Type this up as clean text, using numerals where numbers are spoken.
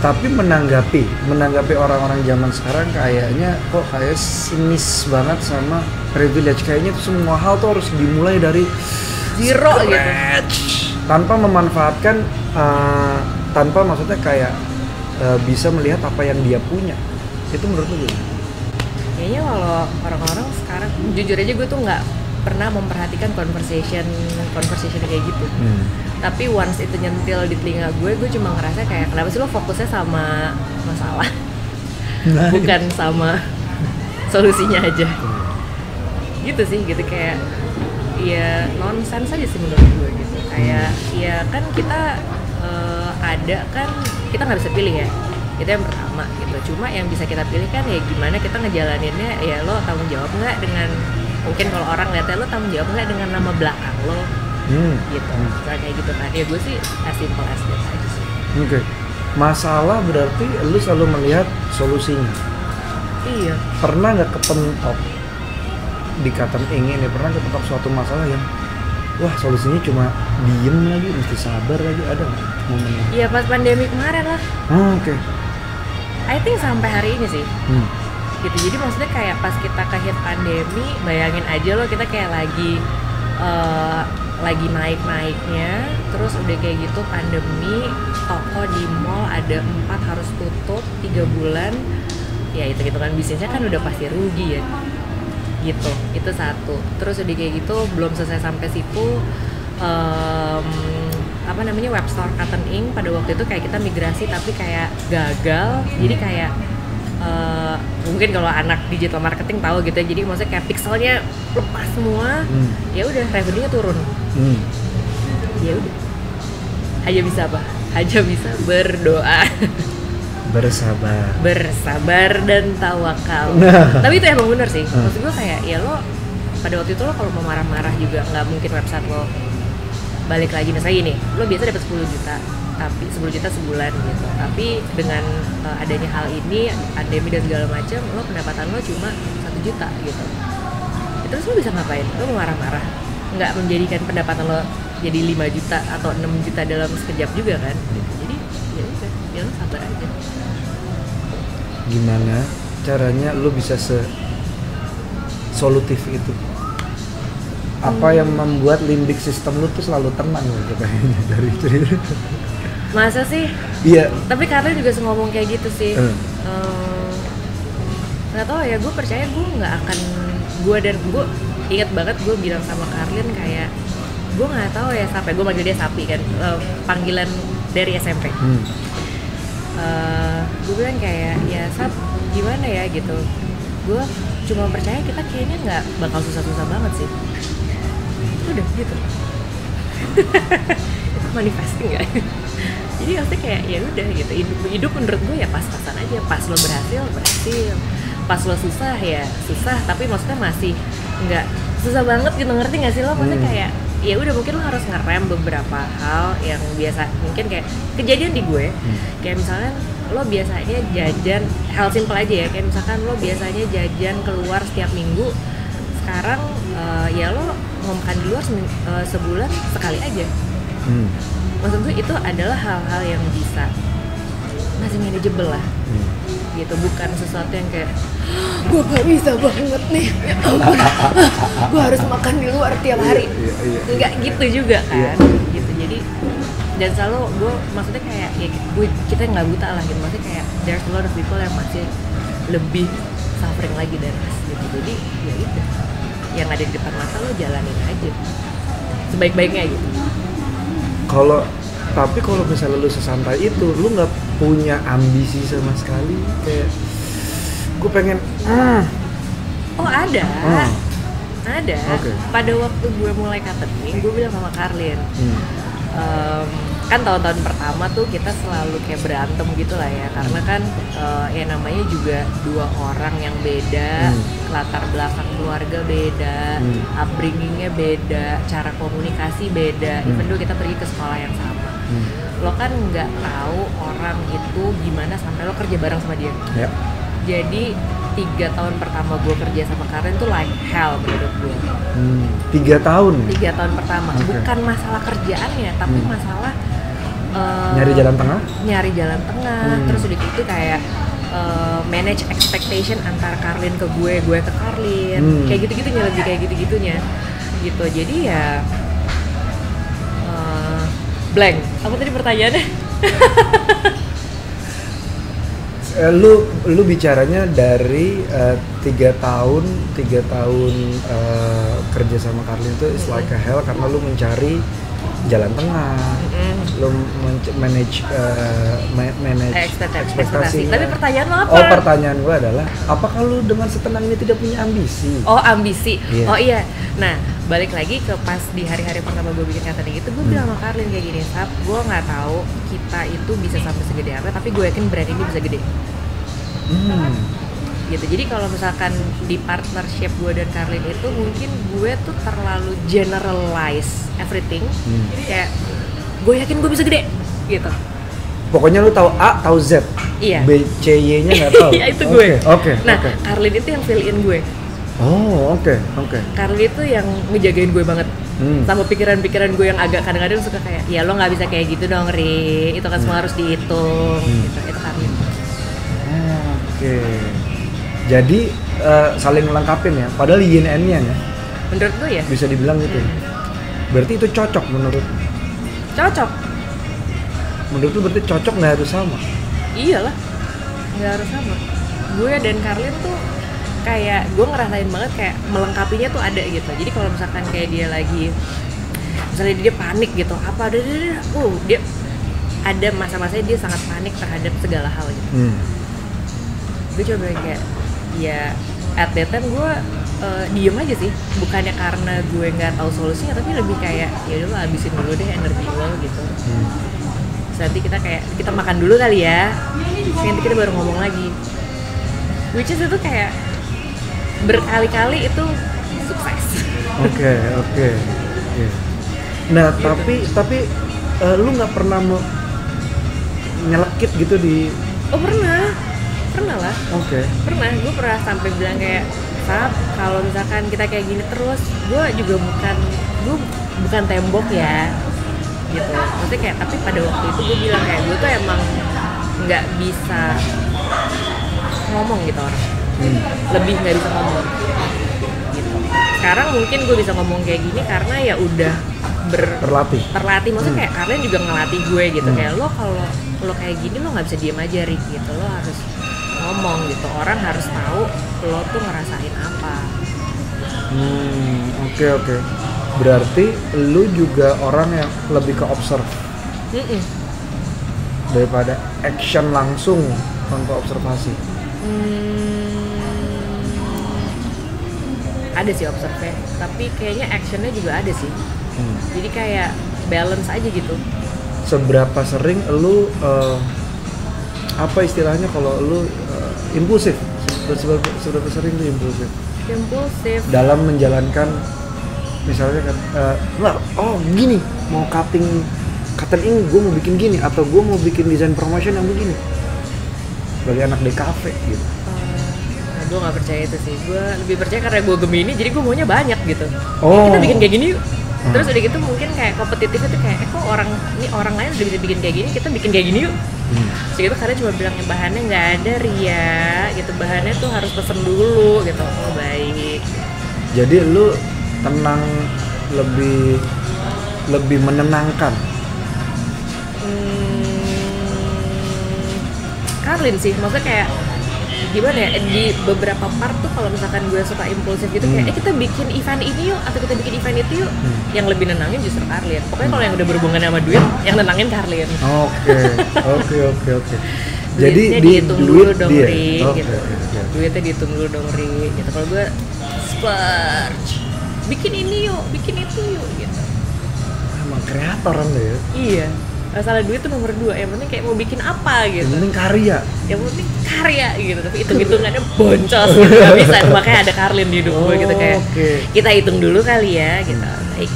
Tapi menanggapi orang-orang zaman sekarang kayaknya kok kayak sinis banget sama privilege. Kayaknya tuh semua hal tuh harus dimulai dari zero gitu. Tanpa memanfaatkan, tanpa maksudnya kayak bisa melihat apa yang dia punya. Itu menurut lu gimana? Kayaknya kalau orang-orang sekarang, jujur aja gue tuh nggak pernah memperhatikan conversation kayak gitu. Tapi once itu nyentil di telinga gue cuma ngerasa kayak kenapa sih lo fokusnya sama masalah, bukan sama solusinya aja. Gitu sih, gitu kayak ya nonsense aja sih menurut gue gitu. Kayak ya kan kita ada kan kita nggak bisa pilih ya. Itu yang pertama gitu. Cuma yang bisa kita pilih kan ya gimana kita ngejalaninnya, ya lo tanggung jawab nggak dengan, mungkin kalau orang lihatnya lo tanggung jawab nggak dengan nama belakang lo, gitu. Kayak gitu kan. Ya gue sih as simple as that aja sih. Oke. Masalah berarti lu selalu melihat solusinya. Iya. Pernah nggak kepentok dikatakan ingin ya, pernah kepentok suatu masalah yang wah solusinya cuma diem lagi, mesti sabar lagi, ada nggak momennya? Iya pas pandemi kemarin lah. Oke. I think sampai hari ini sih. Gitu. Jadi maksudnya kayak pas kita hit pandemi, bayangin aja lo kita kayak lagi naik-naiknya, terus udah kayak gitu pandemi, toko di mall ada 4 harus tutup 3 bulan. Ya itu gitu kan, bisnisnya kan udah pasti rugi ya. Gitu. Itu satu. Terus udah kayak gitu belum selesai sampai situ, web store Cotton Ink pada waktu itu kayak kita migrasi tapi kayak gagal. Jadi kayak mungkin kalau anak digital marketing tahu gitu ya, jadi maksudnya kayak pixelnya lepas semua. Ya udah revenue-nya turun. Ya udah, hanya bisa apa? Hanya bisa berdoa. Bersabar dan tawakal. Tapi itu emang bener sih. Maksud gue kayak ya lo pada waktu itu lo kalau mau marah-marah juga nggak mungkin website lo balik lagi. Misalnya gini, lo biasa dapat 10 juta, tapi 10 juta sebulan gitu. Tapi dengan adanya hal ini, pandemi dan segala macam, lo pendapatan lo cuma 1 juta gitu. Terus lo bisa ngapain? Lo mau marah-marah? Nggak menjadikan pendapatan lo jadi 5 juta atau 6 juta dalam sekejap juga kan? Jadi ya udah, ya lo sabar aja. Gimana caranya lo bisa solutif itu? Apa yang membuat limbik sistem lu tuh selalu tenang gitu kayaknya dari cerita? Masa sih? Iya. Tapi Karlin juga ngomong kayak gitu sih. Nggak tahu ya, gue percaya gue nggak akan, gue ingat banget gue bilang sama Karlin kayak gue nggak tahu ya, sampai gue manggil dia Sapi kan, panggilan dari SMP. Gue bilang kayak ya Sap gimana ya gitu, gue cuma percaya kita kayaknya nggak bakal susah-susah banget sih. Udah gitu. Itu manifesting nggak? Jadi maksudnya kayak ya udah gitu, hidup menurut gue ya pas-pasan aja. Pas lo berhasil, pas lo susah ya susah, tapi maksudnya masih nggak susah banget gitu, ngerti nggak sih lo? Maksudnya kayak ya udah mungkin lo harus ngerem beberapa hal yang biasa mungkin kayak kejadian di gue. Kayak misalnya lo biasanya jajan, hal simple aja ya, kayak misalkan lo biasanya jajan keluar setiap minggu, sekarang ya lo mau makan di luar sebulan sekali aja. Maksud gue itu adalah hal-hal yang bisa masih manageable lah. Gitu, bukan sesuatu yang kayak gue gak bisa banget nih, ya ampun, gue harus makan di luar tiap hari. Enggak gitu juga kan. Gitu, jadi dan selalu gue maksudnya kayak ya kita nggak buta lah gitu, maksudnya kayak there's a lot of people yang masih lebih suffering lagi dari us gitu. Jadi ya udah, yang ada di depan mata lo jalanin aja sebaik-baiknya gitu. Tapi kalau misalnya lu sesantai itu, lu nggak punya ambisi sama sekali kayak gue pengen ada. Okay. Pada waktu gue mulai Cotton Ink, gue bilang sama Karlin, kan tahun-tahun pertama tuh kita selalu kayak berantem gitu lah ya, karena kan ya namanya juga 2 orang yang beda, latar belakang keluarga beda, upbringingnya beda, cara komunikasi beda, even though kita pergi ke sekolah yang sama. Lo kan nggak tahu orang itu gimana sampai lo kerja bareng sama dia. Jadi 3 tahun pertama gue kerja sama Karen tuh like hell menurut gue. 3 tahun? 3 tahun pertama, bukan masalah kerjaannya, tapi masalah Nyari jalan tengah? Nyari jalan tengah, terus udah gitu kayak manage expectation antara Carlin ke gue ke Carlin, kayak gitu-gitunya, lebih kayak gitu-gitunya gitu. Jadi ya blank. Apa tadi pertanyaannya? Lu bicaranya dari 3 tahun kerja sama Carlin itu it's like a hell karena lu mencari jalan tengah, lu manage ekspektasi. Tapi pertanyaan lo apa? Oh, pertanyaan gue adalah apakah lu dengan setenang ini tidak punya ambisi? Oh, ambisi. Yeah. Oh iya. Nah, balik lagi ke pas di hari-hari pertama gue bikin catering itu, gue bilang sama Carlin kayak gini, Sap, gue nggak tahu kita itu bisa sampai segede apa, tapi gue yakin brand ini bisa gede. Gitu. Jadi kalau misalkan di partnership gue dan Carlin itu mungkin gue tuh terlalu generalize everything, kayak gue yakin gue bisa gede gitu. Pokoknya lu tahu A, tahu Z. Iya. B, C, Y-nya nggak tahu. Iya, itu gue. Oke. Nah, Carlin itu yang fill in gue. Oh, oke. Carlin itu yang ngejagain gue banget. Sama pikiran-pikiran gue yang agak kadang-kadang suka kayak, ya lo nggak bisa kayak gitu dong, Ri. Itu kan semua harus dihitung. Gitu. Itu Carlin. Oke. Jadi saling melengkapin ya. Padahal yin and yang ya. Menurut gue ya. Bisa dibilang gitu. Berarti itu cocok menurut. Cocok. Menurut lu berarti cocok nggak harus sama? Iyalah, nggak harus sama. Gue dan Carlin tuh kayak gue ngerasain banget kayak melengkapinya tuh ada gitu. Jadi kalau misalkan kayak dia lagi, misalnya dia panik gitu, apa ada dia ada masa-masanya dia sangat panik terhadap segala hal gitu. Gue coba bilang kayak, ya at that time gue diem aja sih, bukannya karena gue nggak tahu solusinya, tapi lebih kayak ya udah lo habisin dulu deh energi lo gitu. Nanti kita makan dulu kali ya, nanti kita baru ngomong lagi. Which is itu kayak berkali-kali itu sukses. Oke. Nah gitu. tapi lu nggak pernah nyelekit gitu di? Oh pernah lah. Oke. Pernah, gue pernah sampai bilang kayak, Sap, kalau misalkan kita kayak gini terus, gue bukan tembok ya. Gitu, maksudnya kayak, tapi pada waktu itu gue bilang kayak gue tuh emang nggak bisa ngomong gitu orang, lebih nggak bisa ngomong gitu. Sekarang mungkin gue bisa ngomong kayak gini karena ya udah terlatih, maksudnya kayak kalian juga ngelatih gue gitu, kayak lo kalau lo kayak gini lo nggak bisa diem aja Rick gitu, lo harus ngomong gitu, orang harus tahu lo tuh ngerasain apa. Oke. Berarti lu juga orang yang lebih ke observe daripada action langsung tanpa observasi. Ada sih observe, tapi kayaknya actionnya juga ada sih. Jadi kayak balance aja gitu. Seberapa sering lu apa istilahnya kalau lu impulsif? Seberapa sering lu impulsif dalam menjalankan, misalnya kan gini mau cutting ini gue mau bikin gini, atau gue mau bikin desain promotion yang begini sebagai anak DKV gitu. Nah, gue nggak percaya itu sih, gue lebih percaya karena gue Gemini jadi gue maunya banyak gitu. Oh. Kita bikin kayak gini yuk. Terus udah gitu mungkin kayak kompetitif itu kayak kok orang lain udah bisa bikin kayak gini, kita bikin kayak gini yuk. Segitu karena cuma bilang bahannya nggak ada Ria gitu, bahannya tuh harus pesen dulu gitu. Oh baik. Jadi lu tenang, lebih menenangkan. Carlin sih, maksudnya kayak gimana ya, di beberapa part tuh kalau misalkan gue suka impulsif gitu kayak kita bikin event ini yuk, atau kita bikin event itu yuk, yang lebih nenangin justru Carlin. Pokoknya kalau yang udah berhubungan sama duit, yang nenangin Carlin. Oke. Jadi dihitung dulu dong dia. Ri, Okay. gitu. Duitnya dihitung dulu dong Ri, gitu. Kalau gue splurge, bikin ini yuk, bikin itu yuk, gitu. Emang kreator kan ya? Iya. Masalah duit tuh nomor 2, yang penting kayak mau bikin apa gitu. Yang penting karya gitu, tapi hitung-hitungannya boncos gitu, gak bisa. Makanya ada Carlin di hidup gue gitu kayak, kita hitung dulu kali ya gitu. Baik.